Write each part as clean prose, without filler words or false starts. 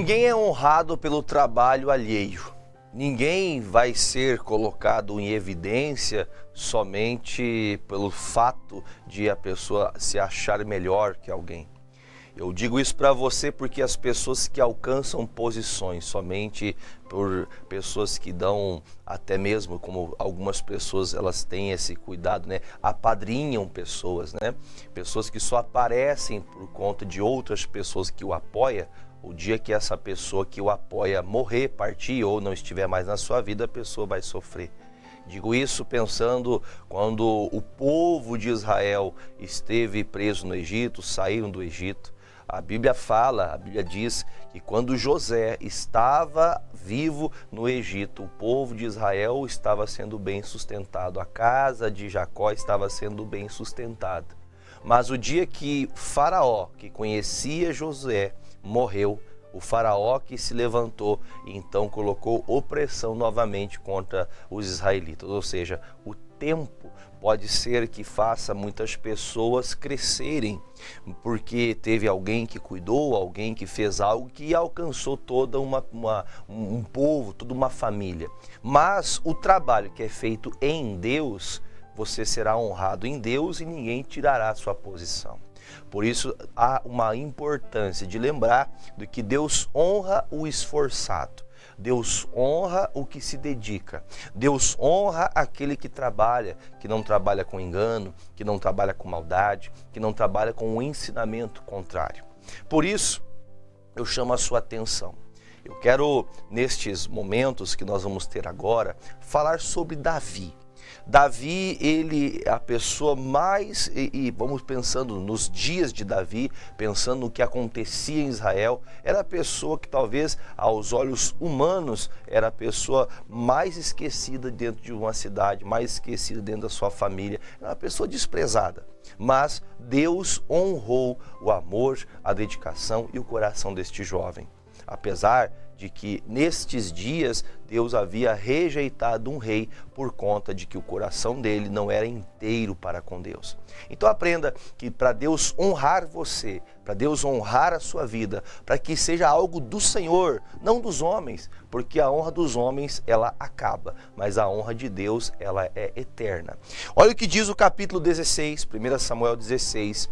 Ninguém é honrado pelo trabalho alheio. Ninguém vai ser colocado em evidência somente pelo fato de a pessoa se achar melhor que alguém. Eu digo isso para você porque as pessoas que alcançam posições somente por pessoas que dão, até mesmo como algumas pessoas elas têm esse cuidado, né? Apadrinham pessoas, né? Pessoas que só aparecem por conta de outras pessoas que o apoiam. O dia que essa pessoa que o apoia morrer, partir ou não estiver mais na sua vida, a pessoa vai sofrer. Digo isso pensando quando o povo de Israel esteve preso no Egito, saíram do Egito. A Bíblia diz que quando José estava vivo no Egito, o povo de Israel estava sendo bem sustentado, a casa de Jacó estava sendo bem sustentada. Mas o dia que Faraó, que conhecia José, morreu, o faraó que se levantou e então colocou opressão novamente contra os israelitas. Ou seja, o tempo pode ser que faça muitas pessoas crescerem, porque teve alguém que cuidou, alguém que fez algo que alcançou toda um povo, toda uma família. Mas o trabalho que é feito em Deus, você será honrado em Deus e ninguém tirará a sua posição. Por isso há uma importância de lembrar de que Deus honra o esforçado, Deus honra o que se dedica, Deus honra aquele que trabalha, que não trabalha com engano, que não trabalha com maldade, que não trabalha com um ensinamento contrário. Por isso eu chamo a sua atenção. Eu quero, nestes momentos que nós vamos ter agora, falar sobre Davi. Davi, ele é a pessoa mais, e vamos pensando nos dias de Davi, pensando no que acontecia em Israel, era a pessoa que talvez aos olhos humanos era a pessoa mais esquecida dentro de uma cidade, mais esquecida dentro da sua família, era uma pessoa desprezada. Mas Deus honrou o amor, a dedicação e o coração deste jovem. Apesar de que nestes dias Deus havia rejeitado um rei por conta de que o coração dele não era inteiro para com Deus. Então aprenda que para Deus honrar você, para Deus honrar a sua vida, para que seja algo do Senhor, não dos homens, porque a honra dos homens ela acaba, mas a honra de Deus ela é eterna. Olha o que diz o capítulo 16, 1 Samuel 16.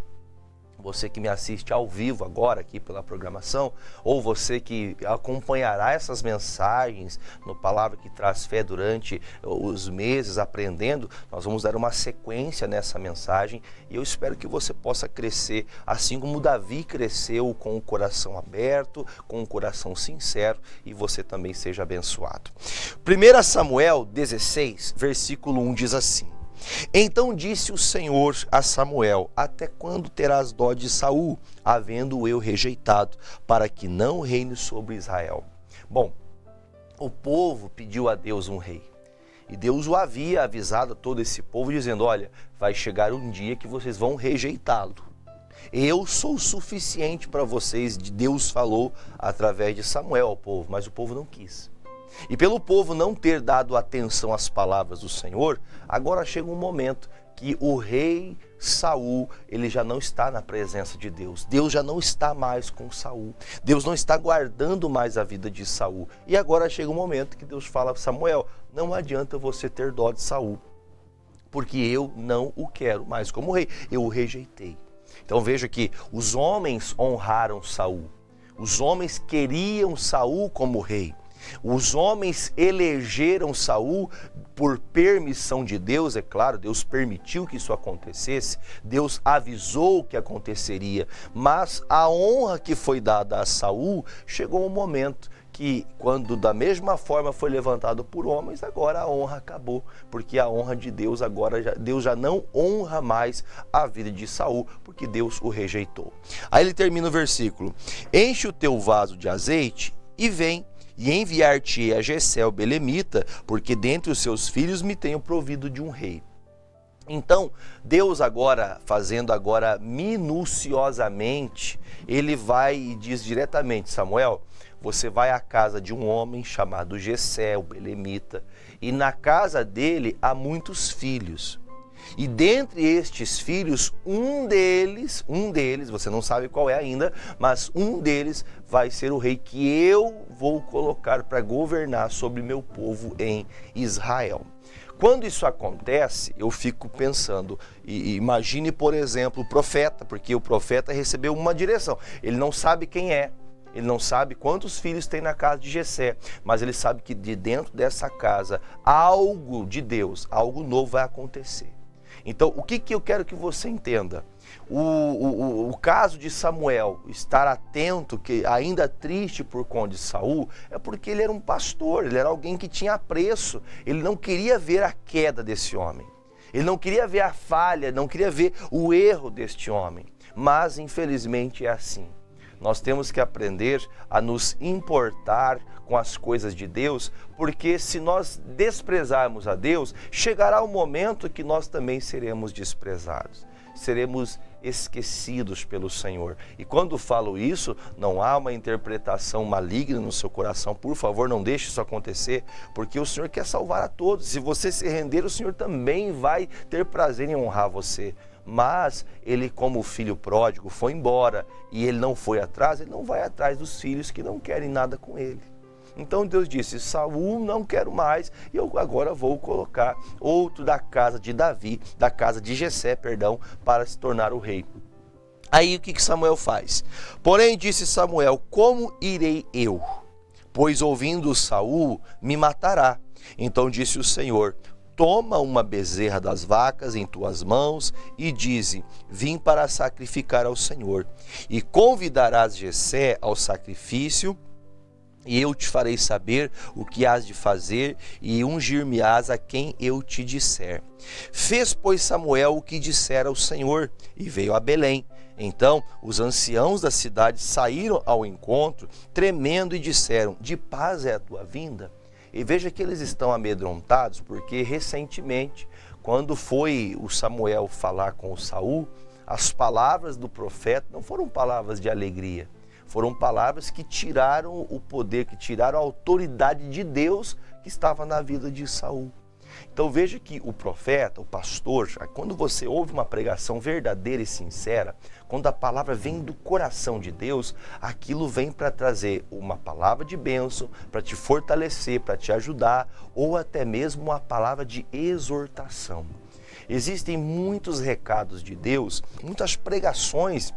Você que me assiste ao vivo agora aqui pela programação, ou você que acompanhará essas mensagens no Palavra que Traz Fé durante os meses aprendendo, nós vamos dar uma sequência nessa mensagem e eu espero que você possa crescer, assim como Davi cresceu com o coração aberto, com o coração sincero e você também seja abençoado. 1 Samuel 16, versículo 1 diz assim: Então disse o Senhor a Samuel: Até quando terás dó de Saul, havendo eu rejeitado, para que não reine sobre Israel? Bom, o povo pediu a Deus um rei. E Deus o havia avisado a todo esse povo, dizendo: olha, vai chegar um dia que vocês vão rejeitá-lo. Eu sou suficiente para vocês, Deus falou através de Samuel ao povo, mas o povo não quis. E pelo povo não ter dado atenção às palavras do Senhor, agora chega um momento que o rei Saul, ele já não está na presença de Deus. Deus já não está mais com Saul. Deus não está guardando mais a vida de Saul. E agora chega um momento que Deus fala para Samuel: não adianta você ter dó de Saul, porque eu não o quero mais como rei. Eu o rejeitei. Então veja que os homens honraram Saul. Os homens queriam Saul como rei. Os homens elegeram Saul por permissão de Deus, é claro, Deus permitiu que isso acontecesse, Deus avisou que aconteceria, mas a honra que foi dada a Saul chegou um momento que, quando da mesma forma foi levantado por homens, agora a honra acabou, porque a honra de Deus agora, Deus já não honra mais a vida de Saul, porque Deus o rejeitou. Aí ele termina o versículo: Enche o teu vaso de azeite e vem, e enviar-te a Jessé o belemita, porque dentre os seus filhos me tenho provido de um rei. Então, Deus agora, fazendo agora minuciosamente, ele vai e diz diretamente: Samuel, você vai à casa de um homem chamado Jessé, o belemita, e na casa dele há muitos filhos. E dentre estes filhos, um deles, você não sabe qual é ainda, mas um deles vai ser o rei que eu vou colocar para governar sobre meu povo em Israel. Quando isso acontece, eu fico pensando, e imagine, por exemplo, o profeta, porque o profeta recebeu uma direção. Ele não sabe quem é, ele não sabe quantos filhos tem na casa de Jessé, mas ele sabe que de dentro dessa casa, algo de Deus, algo novo vai acontecer. Então, o que eu quero que você entenda? O caso de Samuel estar atento, que ainda triste por conta de Saul, é porque ele era um pastor, ele era alguém que tinha apreço, ele não queria ver a queda desse homem, ele não queria ver a falha, não queria ver o erro deste homem, mas infelizmente é assim. Nós temos que aprender a nos importar com as coisas de Deus, porque se nós desprezarmos a Deus, chegará o momento que nós também seremos desprezados, seremos esquecidos pelo Senhor. E quando falo isso, não há uma interpretação maligna no seu coração. Por favor, não deixe isso acontecer, porque o Senhor quer salvar a todos. Se você se render, o Senhor também vai ter prazer em honrar você. Mas ele, como filho pródigo, foi embora e ele não foi atrás, ele não vai atrás dos filhos que não querem nada com ele. Então Deus disse, Saul não quero mais, e eu agora vou colocar outro da casa de Davi, da casa de Jessé, perdão, para se tornar o rei. Aí o que Samuel faz? Porém disse Samuel, como irei eu? Pois ouvindo Saul, me matará. Então disse o Senhor, toma uma bezerra das vacas em tuas mãos e dize, vim para sacrificar ao Senhor. E convidarás Jessé ao sacrifício, e eu te farei saber o que hás de fazer, e ungir-me-ás a quem eu te disser. Fez, pois, Samuel o que dissera ao Senhor, e veio a Belém. Então os anciãos da cidade saíram ao encontro, tremendo, e disseram, de paz é a tua vinda? E veja que eles estão amedrontados, porque recentemente, quando foi o Samuel falar com o Saul, as palavras do profeta não foram palavras de alegria, foram palavras que tiraram o poder, que tiraram a autoridade de Deus que estava na vida de Saul. Então veja que o profeta, o pastor, quando você ouve uma pregação verdadeira e sincera, quando a palavra vem do coração de Deus, aquilo vem para trazer uma palavra de bênção, para te fortalecer, para te ajudar, ou até mesmo uma palavra de exortação. Existem muitos recados de Deus, muitas pregações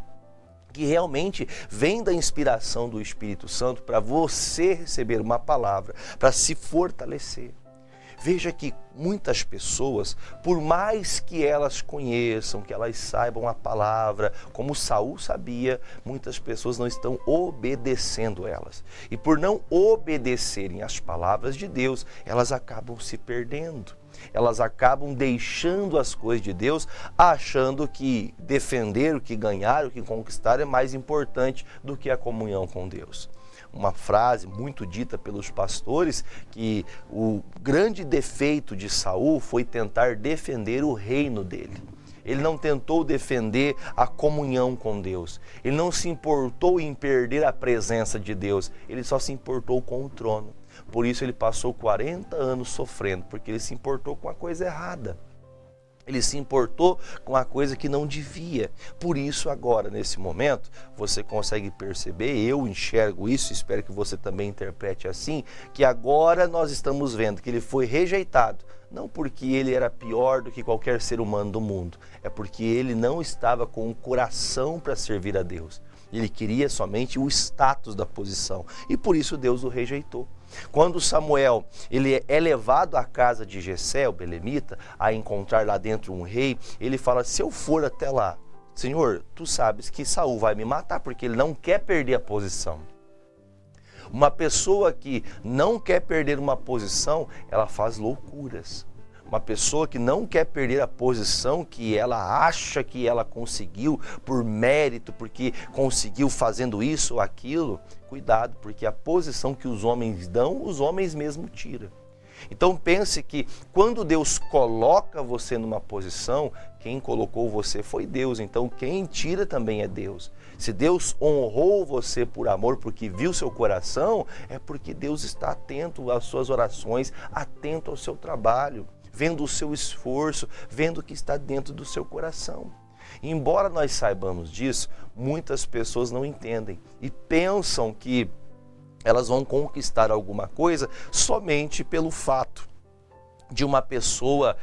que realmente vêm da inspiração do Espírito Santo para você receber uma palavra, para se fortalecer. Veja que muitas pessoas, por mais que elas conheçam, que elas saibam a palavra, como Saul sabia, muitas pessoas não estão obedecendo elas. E por não obedecerem às palavras de Deus, elas acabam se perdendo. Elas acabam deixando as coisas de Deus, achando que defender, o que ganhar, o que conquistar é mais importante do que a comunhão com Deus. Uma frase muito dita pelos pastores, que o grande defeito de Saul foi tentar defender o reino dele. Ele não tentou defender a comunhão com Deus. Ele não se importou em perder a presença de Deus. Ele só se importou com o trono. Por isso ele passou 40 anos sofrendo, porque ele se importou com a coisa errada. Ele se importou com a coisa que não devia. Por isso agora, nesse momento, você consegue perceber, eu enxergo isso, espero que você também interprete assim, que agora nós estamos vendo que ele foi rejeitado. Não porque ele era pior do que qualquer ser humano do mundo, é porque ele não estava com o coração para servir a Deus. Ele queria somente o status da posição, e por isso Deus o rejeitou. Quando Samuel ele é levado à casa de Jessé, o belemita, a encontrar lá dentro um rei, ele fala, se eu for até lá, Senhor, tu sabes que Saul vai me matar, porque ele não quer perder a posição. Uma pessoa que não quer perder uma posição, ela faz loucuras. Uma pessoa que não quer perder a posição que ela acha que ela conseguiu por mérito, porque conseguiu fazendo isso ou aquilo, cuidado, porque a posição que os homens dão, os homens mesmo tiram. Então pense que quando Deus coloca você numa posição, quem colocou você foi Deus, então quem tira também é Deus. Se Deus honrou você por amor, porque viu seu coração, é porque Deus está atento às suas orações, atento ao seu trabalho. vendo o seu esforço, vendo o que está dentro do seu coração. E embora nós saibamos disso, muitas pessoas não entendem e pensam que elas vão conquistar alguma coisa somente pelo fato de uma pessoa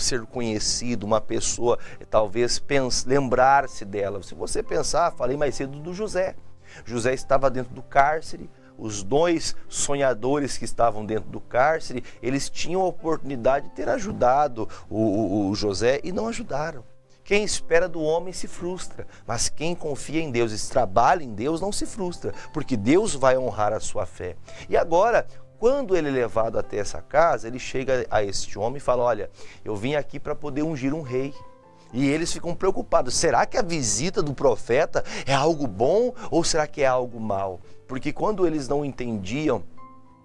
ser conhecida, uma pessoa talvez lembrar-se dela. Se você pensar, falei mais cedo do José. José estava dentro do cárcere, os dois sonhadores que estavam dentro do cárcere, eles tinham a oportunidade de ter ajudado o José e não ajudaram. Quem espera do homem se frustra, mas quem confia em Deus e trabalha em Deus não se frustra, porque Deus vai honrar a sua fé. E agora, quando ele é levado até essa casa, ele chega a este homem e fala: olha, eu vim aqui para poder ungir um rei. E eles ficam preocupados, será que a visita do profeta é algo bom ou será que é algo mal? Porque quando eles não entendiam,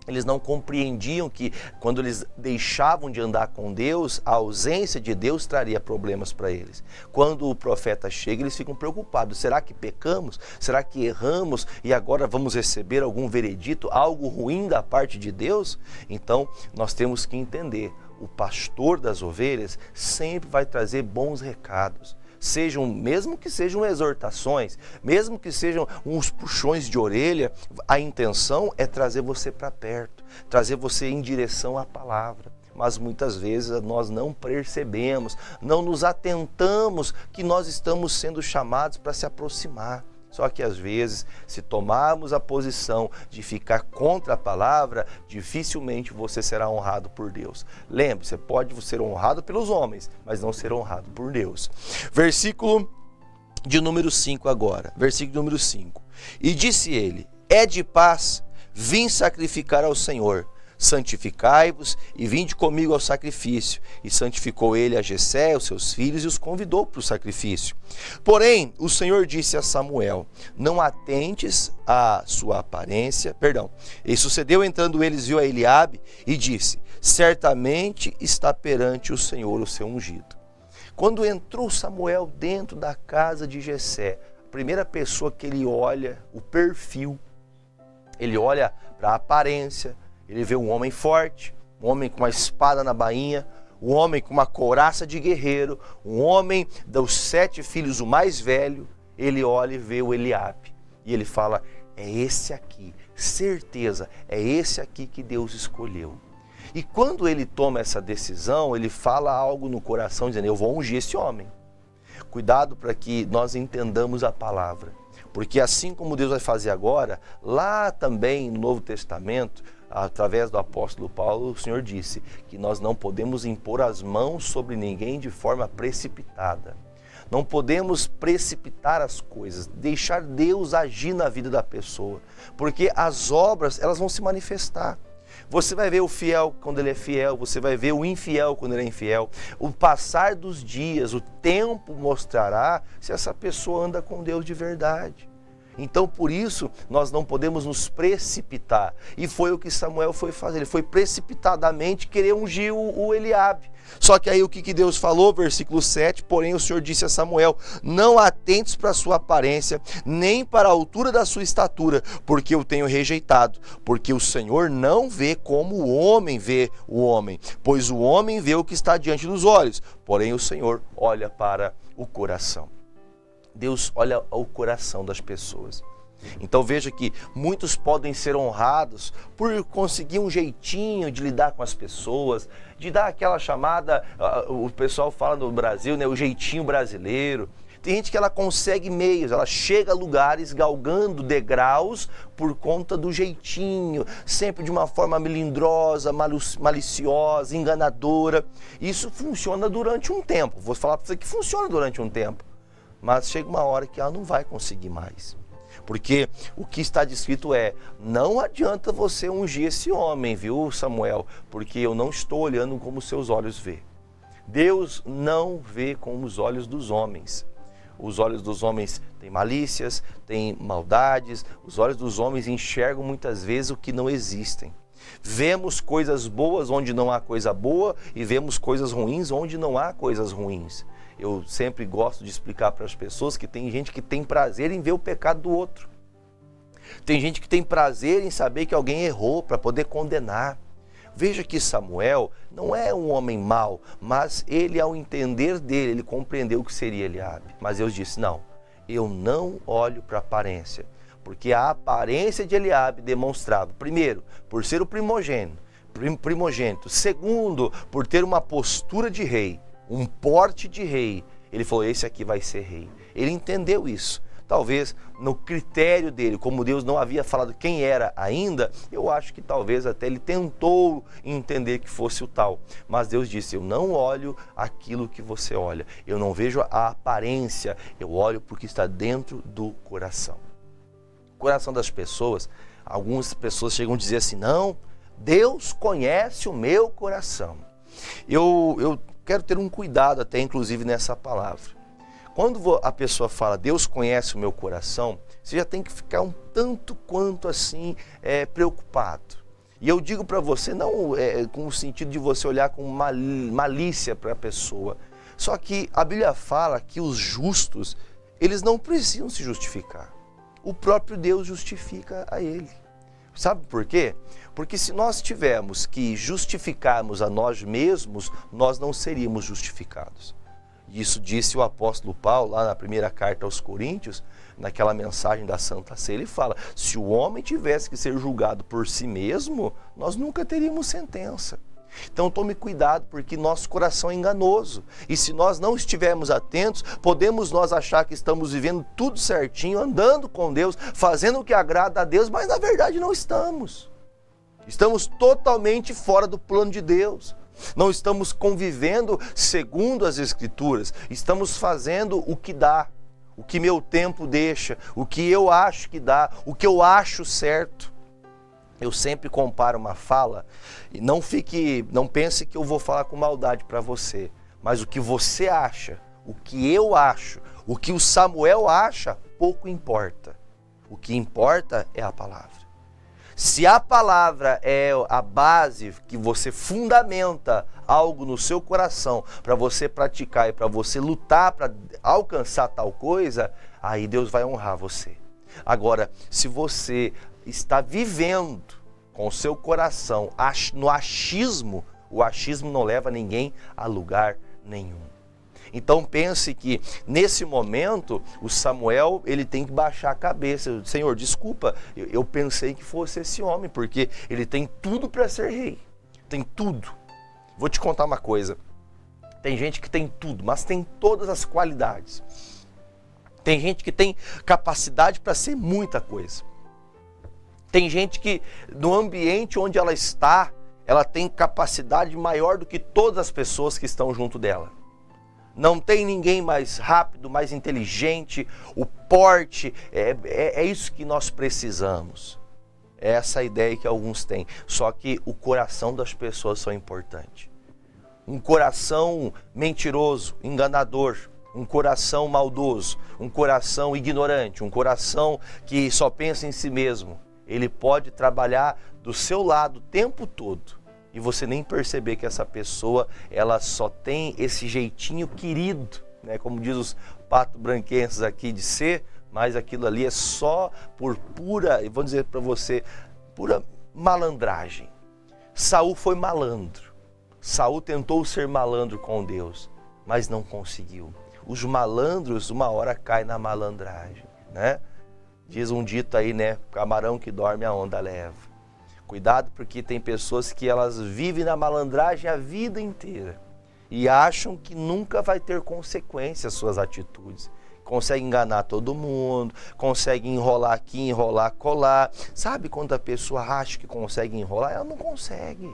eles não compreendiam que quando eles deixavam de andar com Deus, a ausência de Deus traria problemas para eles. Quando o profeta chega, eles ficam preocupados. Será que pecamos? Será que erramos e agora vamos receber algum veredito, algo ruim da parte de Deus? Então, nós temos que entender, o pastor das ovelhas sempre vai trazer bons recados. Mesmo que sejam exortações, mesmo que sejam uns puxões de orelha, a intenção é trazer você para perto, trazer você em direção à palavra. Mas muitas vezes nós não percebemos, não nos atentamos que nós estamos sendo chamados para se aproximar. Só que às vezes, se tomarmos a posição de ficar contra a palavra, dificilmente você será honrado por Deus. Lembre, você pode ser honrado pelos homens, mas não ser honrado por Deus. Versículo de número 5 agora. Versículo número 5. E disse ele: é de paz, vim sacrificar ao Senhor. Santificai-vos e vinde comigo ao sacrifício. E santificou ele a Jessé, os seus filhos, e os convidou para o sacrifício. Porém, o Senhor disse a Samuel: não atentes à sua aparência. E sucedeu, entrando eles, viu a Eliabe e disse: certamente está perante o Senhor o seu ungido. Quando entrou Samuel dentro da casa de Jessé, a primeira pessoa que ele olha, o perfil, ele olha para a aparência. Ele vê um homem forte, um homem com uma espada na bainha, um homem com uma couraça de guerreiro, um homem dos 7 filhos, o mais velho. Ele olha e vê o Eliabe e ele fala: é esse aqui, certeza, é esse aqui que Deus escolheu. E quando ele toma essa decisão, ele fala algo no coração dizendo: eu vou ungir esse homem. Cuidado para que nós entendamos a palavra, porque assim como Deus vai fazer agora, lá também no Novo Testamento, através do apóstolo Paulo, o Senhor disse que nós não podemos impor as mãos sobre ninguém de forma precipitada. Não podemos precipitar as coisas, deixar Deus agir na vida da pessoa, porque as obras, elas vão se manifestar. Você vai ver o fiel quando ele é fiel, você vai ver o infiel quando ele é infiel. O passar dos dias, o tempo mostrará se essa pessoa anda com Deus de verdade. Então, por isso, nós não podemos nos precipitar. E foi o que Samuel foi fazer. Ele foi precipitadamente querer ungir o Eliabe. Só que aí o que Deus falou? Versículo 7, porém o Senhor disse a Samuel: não atentes para a sua aparência, nem para a altura da sua estatura, porque eu tenho rejeitado. Porque o Senhor não vê como o homem vê o homem, pois o homem vê o que está diante dos olhos, porém o Senhor olha para o coração. Deus olha ao coração das pessoas. Então veja que muitos podem ser honrados por conseguir um jeitinho de lidar com as pessoas, de dar aquela chamada, o pessoal fala no Brasil, né, o jeitinho brasileiro. Tem gente que ela consegue meios, ela chega a lugares galgando degraus por conta do jeitinho, sempre de uma forma melindrosa, maliciosa, enganadora. Isso funciona durante um tempo. Vou falar para você que funciona durante um tempo. Mas chega uma hora que ela não vai conseguir mais. Porque o que está descrito é: não adianta você ungir esse homem, viu, Samuel? Porque eu não estou olhando como seus olhos vê. Deus não vê com os olhos dos homens. Os olhos dos homens têm malícias, têm maldades. Os olhos dos homens enxergam muitas vezes o que não existem. Vemos coisas boas onde não há coisa boa e vemos coisas ruins onde não há coisas ruins. Eu sempre gosto de explicar para as pessoas que tem gente que tem prazer em ver o pecado do outro. Tem gente que tem prazer em saber que alguém errou para poder condenar. Veja que Samuel não é um homem mau, mas ele, ao entender dele, ele compreendeu o que seria Eliabe. Mas Deus disse, não, eu não olho para a aparência, porque a aparência de Eliabe demonstrava, primeiro, por ser o primogênito, segundo, por ter uma postura de rei, um porte de rei. Ele falou, esse aqui vai ser rei. Ele entendeu isso. Talvez no critério dele, como Deus não havia falado quem era ainda, eu acho que talvez até ele tentou entender que fosse o tal. Mas Deus disse, eu não olho aquilo que você olha, eu não vejo a aparência, eu olho porque está dentro do coração. O coração das pessoas, algumas pessoas chegam a dizer assim, não, Deus conhece o meu coração. Eu quero ter um cuidado até inclusive nessa palavra. Quando a pessoa fala, Deus conhece o meu coração, você já tem que ficar um tanto quanto assim preocupado. E eu digo para você, não com o sentido de você olhar com malícia para a pessoa. Só que a Bíblia fala que os justos, eles não precisam se justificar. O próprio Deus justifica a ele. Sabe por quê? Porque se nós tivermos que justificarmos a nós mesmos, nós não seríamos justificados. Isso disse o apóstolo Paulo lá na primeira carta aos Coríntios, naquela mensagem da Santa Ceia. Ele fala, se o homem tivesse que ser julgado por si mesmo, nós nunca teríamos sentença. Então tome cuidado, porque nosso coração é enganoso. E se nós não estivermos atentos, podemos nós achar que estamos vivendo tudo certinho, andando com Deus, fazendo o que agrada a Deus, mas na verdade não estamos. Estamos totalmente fora do plano de Deus. Não estamos convivendo segundo as Escrituras, estamos fazendo o que dá, o que meu tempo deixa, o que eu acho que dá, o que eu acho certo. Eu sempre comparo uma fala, e não pense que eu vou falar com maldade para você, mas o que você acha, o que eu acho, o que o Samuel acha, pouco importa. O que importa é a palavra. Se a palavra é a base que você fundamenta algo no seu coração para você praticar e para você lutar para alcançar tal coisa, aí Deus vai honrar você. Agora, se você está vivendo com o seu coração no achismo, o achismo não leva ninguém a lugar nenhum. Então pense que nesse momento o Samuel ele tem que baixar a cabeça. Senhor, desculpa, eu pensei que fosse esse homem, porque ele tem tudo para ser rei. Tem tudo. Vou te contar uma coisa. Tem gente que tem tudo, mas tem todas as qualidades. Tem gente que tem capacidade para ser muita coisa. Tem gente que no ambiente onde ela está, ela tem capacidade maior do que todas as pessoas que estão junto dela. Não tem ninguém mais rápido, mais inteligente, o porte, é isso que nós precisamos. É essa ideia que alguns têm, só que o coração das pessoas são importante. Um coração mentiroso, enganador, um coração maldoso, um coração ignorante, um coração que só pensa em si mesmo, ele pode trabalhar do seu lado o tempo todo. E você nem perceber que essa pessoa, ela só tem esse jeitinho querido, né? Como diz os pato-branquenses aqui de ser, mas aquilo ali é só por pura, e vou dizer para você, pura malandragem. Saul foi malandro. Saul tentou ser malandro com Deus, mas não conseguiu. Os malandros, uma hora caem na malandragem, né? Diz um dito aí, né? Camarão que dorme a onda leva. Cuidado, porque tem pessoas que elas vivem na malandragem a vida inteira e acham que nunca vai ter consequência as suas atitudes. Consegue enganar todo mundo, consegue enrolar aqui, enrolar colar. Sabe quando a pessoa acha que consegue enrolar? Ela não consegue.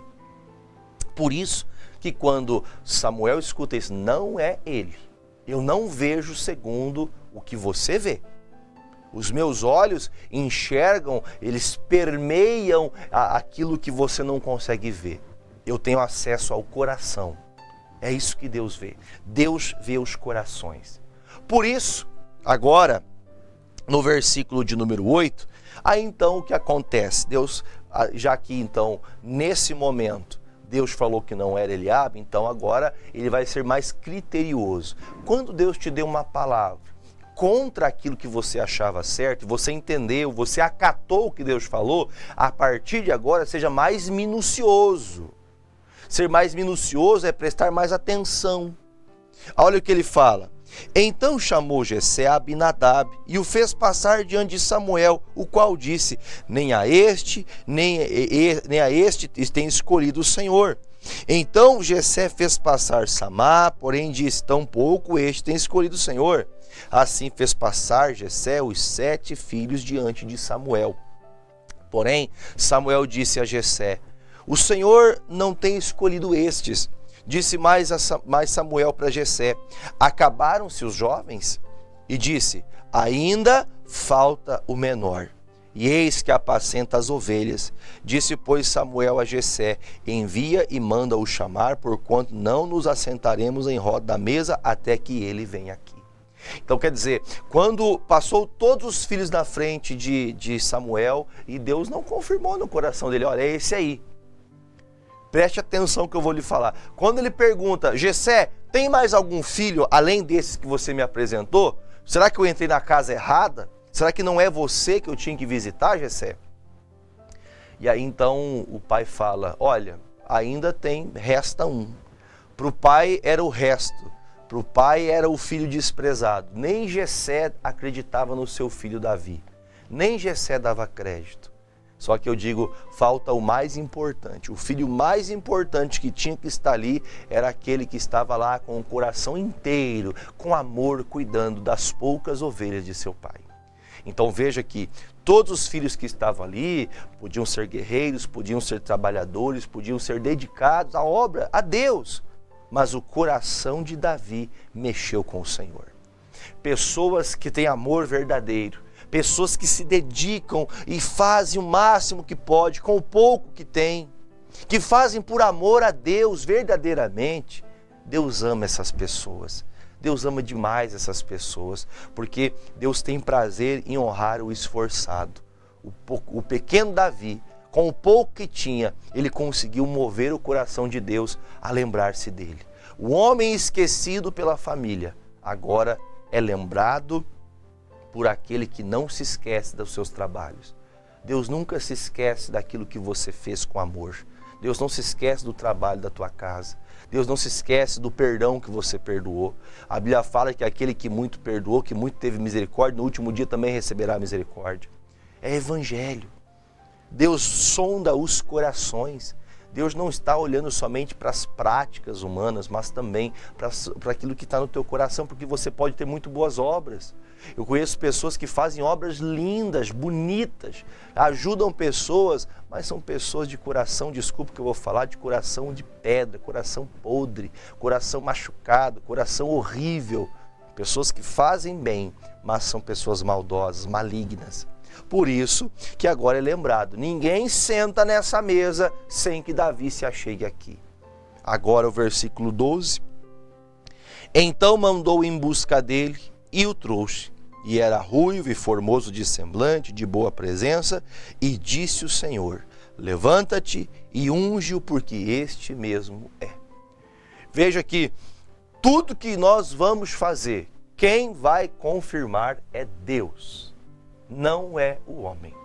Por isso que quando Samuel escuta isso, não é ele. Eu não vejo segundo o que você vê. Os meus olhos enxergam, eles permeiam aquilo que você não consegue ver. Eu tenho acesso ao coração. É isso que Deus vê. Deus vê os corações. Por isso, agora, no versículo de número 8, aí então o que acontece? Deus, já que então, nesse momento, Deus falou que não era Eliabe, então agora ele vai ser mais criterioso. Quando Deus te deu uma palavra, contra aquilo que você achava certo, você entendeu, você acatou o que Deus falou, a partir de agora seja mais minucioso. Ser mais minucioso é prestar mais atenção. Olha o que ele fala. Então chamou Jessé a Abinadab e o fez passar diante de Samuel, o qual disse: nem a este tem escolhido o Senhor. Então Jessé fez passar Samá, porém disse: tampouco este tem escolhido o Senhor. Assim fez passar Jessé os 7 filhos diante de Samuel. Porém Samuel disse a Jessé: o Senhor não tem escolhido estes. Disse mais Samuel para Jessé: acabaram-se os jovens? E disse: ainda falta o menor, e eis que apacenta as ovelhas. Disse, pois, Samuel a Jessé: envia e manda-o chamar, porquanto não nos assentaremos em roda da mesa até que ele venha aqui. Então quer dizer, quando passou todos os filhos na frente de Samuel, e Deus não confirmou no coração dele: olha, é esse aí. Preste atenção que eu vou lhe falar. Quando ele pergunta: Jessé, tem mais algum filho além desses que você me apresentou? Será que eu entrei na casa errada? Será que não é você que eu tinha que visitar, Jessé? E aí então o pai fala: olha, ainda resta um. Para o pai era o resto. Para o pai era o filho desprezado. Nem Jessé acreditava no seu filho Davi. Nem Jessé dava crédito. Só que eu digo, falta o mais importante. O filho mais importante que tinha que estar ali era aquele que estava lá com o coração inteiro, com amor, cuidando das poucas ovelhas de seu pai. Então veja que todos os filhos que estavam ali podiam ser guerreiros, podiam ser trabalhadores, podiam ser dedicados à obra, a Deus. Mas o coração de Davi mexeu com o Senhor. Pessoas que têm amor verdadeiro, pessoas que se dedicam e fazem o máximo que pode com o pouco que tem, que fazem por amor a Deus verdadeiramente. Deus ama essas pessoas. Deus ama demais essas pessoas, porque Deus tem prazer em honrar o esforçado. O pequeno Davi, com o pouco que tinha, ele conseguiu mover o coração de Deus a lembrar-se dele. O homem esquecido pela família, agora é lembrado por aquele que não se esquece dos seus trabalhos. Deus nunca se esquece daquilo que você fez com amor. Deus não se esquece do trabalho da tua casa. Deus não se esquece do perdão que você perdoou. A Bíblia fala que aquele que muito perdoou, que muito teve misericórdia, no último dia também receberá misericórdia. É evangelho. Deus sonda os corações. Deus não está olhando somente para as práticas humanas, mas também para aquilo que está no teu coração, porque você pode ter muito boas obras. Eu conheço pessoas que fazem obras lindas, bonitas, ajudam pessoas, mas são pessoas de coração, desculpa que eu vou falar, de coração de pedra, coração podre, coração machucado, coração horrível. Pessoas que fazem bem, mas são pessoas maldosas, malignas. Por isso que agora é lembrado, ninguém senta nessa mesa sem que Davi se achegue aqui. Agora o versículo 12. Então mandou em busca dele e o trouxe. E era ruivo e formoso de semblante, de boa presença, e disse o Senhor: levanta-te e unge-o, porque este mesmo é. Veja que tudo que nós vamos fazer, quem vai confirmar é Deus. Não é o homem.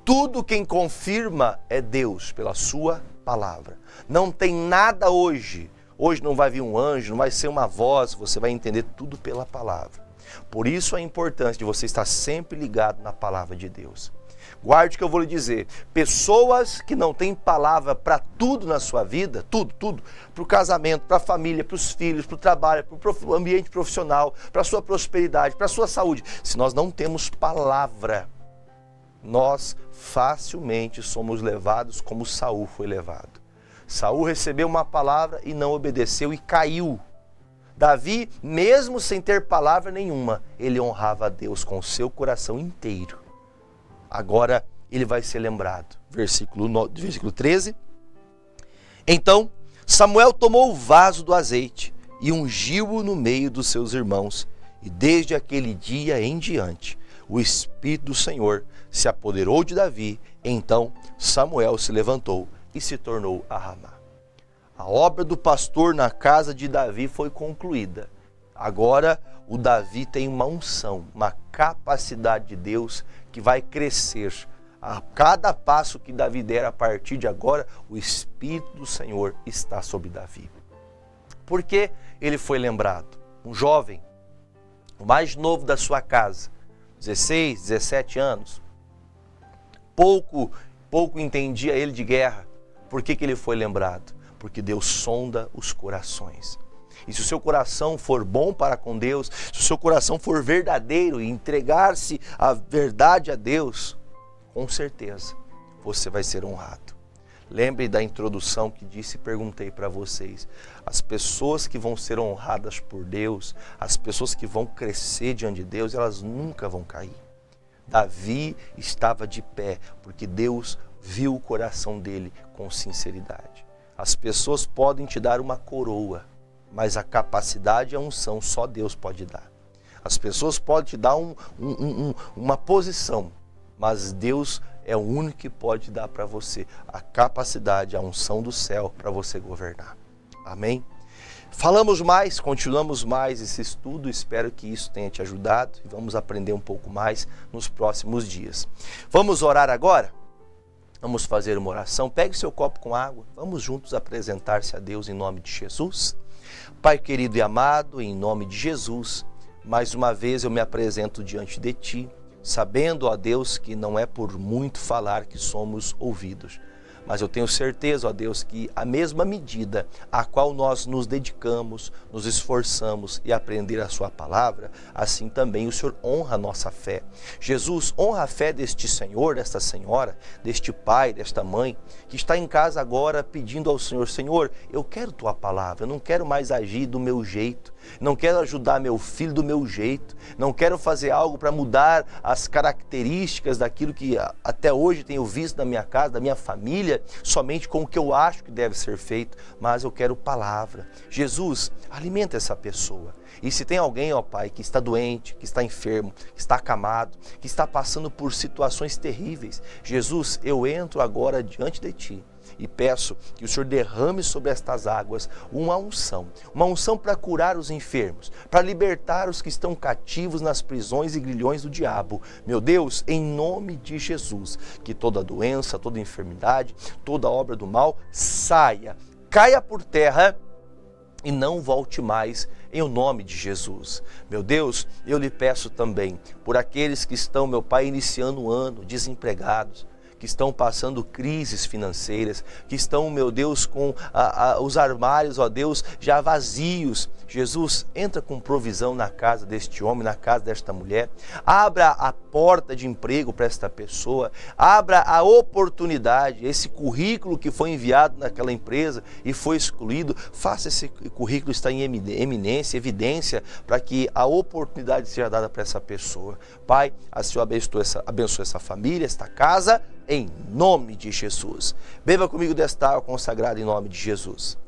Tudo quem confirma é Deus, pela sua palavra. Não tem nada hoje. Hoje não vai vir um anjo, não vai ser uma voz, você vai entender tudo pela palavra. Por isso a importância de você estar sempre ligado na palavra de Deus. Guarde o que eu vou lhe dizer. Pessoas que não têm palavra para tudo na sua vida, tudo, para o casamento, para a família, para os filhos, para o trabalho, para o ambiente profissional, para a sua prosperidade, para a sua saúde. Se nós não temos palavra, nós facilmente somos levados como Saul foi levado. Saul recebeu uma palavra e não obedeceu e caiu. Davi, mesmo sem ter palavra nenhuma, ele honrava a Deus com o seu coração inteiro. Agora ele vai ser lembrado. Versículo 13. Então Samuel tomou o vaso do azeite e ungiu-o no meio dos seus irmãos. E desde aquele dia em diante, o Espírito do Senhor se apoderou de Davi. Então Samuel se levantou e se tornou a Ramá. A obra do pastor na casa de Davi foi concluída. Agora o Davi tem uma unção, uma capacidade de Deus que vai crescer. A cada passo que Davi der a partir de agora, o Espírito do Senhor está sobre Davi. Por que ele foi lembrado? Um jovem, o mais novo da sua casa, 16, 17 anos. Pouco entendia ele de guerra. Por que ele foi lembrado? Porque Deus sonda os corações. E se o seu coração for bom para com Deus, se o seu coração for verdadeiro e entregar-se à verdade a Deus, com certeza você vai ser honrado. Lembre da introdução que disse e perguntei para vocês. As pessoas que vão ser honradas por Deus, as pessoas que vão crescer diante de Deus, elas nunca vão cair. Davi estava de pé porque Deus viu o coração dele com sinceridade. As pessoas podem te dar uma coroa, mas a capacidade e a unção só Deus pode dar. As pessoas podem te dar uma posição, mas Deus é o único que pode dar para você a capacidade, a unção do céu para você governar. Amém? Falamos mais, continuamos mais esse estudo, espero que isso tenha te ajudado e vamos aprender um pouco mais nos próximos dias. Vamos orar agora? Vamos fazer uma oração. Pegue seu copo com água, vamos juntos apresentar-se a Deus em nome de Jesus. Pai querido e amado, em nome de Jesus, mais uma vez eu me apresento diante de Ti, sabendo, ó Deus, que não é por muito falar que somos ouvidos, mas eu tenho certeza, ó Deus, que a mesma medida a qual nós nos dedicamos, nos esforçamos e aprender a sua palavra, assim também o Senhor honra a nossa fé. Jesus, honra a fé deste Senhor, desta senhora, deste pai, desta mãe, que está em casa agora pedindo ao Senhor, Senhor, eu quero tua palavra, eu não quero mais agir do meu jeito, não quero ajudar meu filho do meu jeito, não quero fazer algo para mudar as características daquilo que até hoje tenho visto na minha casa, da minha família, somente com o que eu acho que deve ser feito, mas eu quero palavra. Jesus, alimenta essa pessoa. E se tem alguém, ó Pai, que está doente, que está enfermo, que está acamado, que está passando por situações terríveis, Jesus, eu entro agora diante de Ti e peço que o Senhor derrame sobre estas águas uma unção para curar os enfermos, para libertar os que estão cativos nas prisões e grilhões do diabo. Meu Deus, em nome de Jesus, que toda doença, toda enfermidade, toda obra do mal saia, caia por terra e não volte mais, em o nome de Jesus. Meu Deus, eu lhe peço também por aqueles que estão, meu Pai, iniciando o ano, desempregados, que estão passando crises financeiras, que estão, meu Deus, com os armários, ó Deus, já vazios. Jesus, entra com provisão na casa deste homem, na casa desta mulher. Abra a porta de emprego para esta pessoa. Abra a oportunidade, esse currículo que foi enviado naquela empresa e foi excluído, faça esse currículo estar em evidência, para que a oportunidade seja dada para essa pessoa. Pai, assim eu abençoe essa família, esta casa, em nome de Jesus. Beba comigo desta água consagrada em nome de Jesus.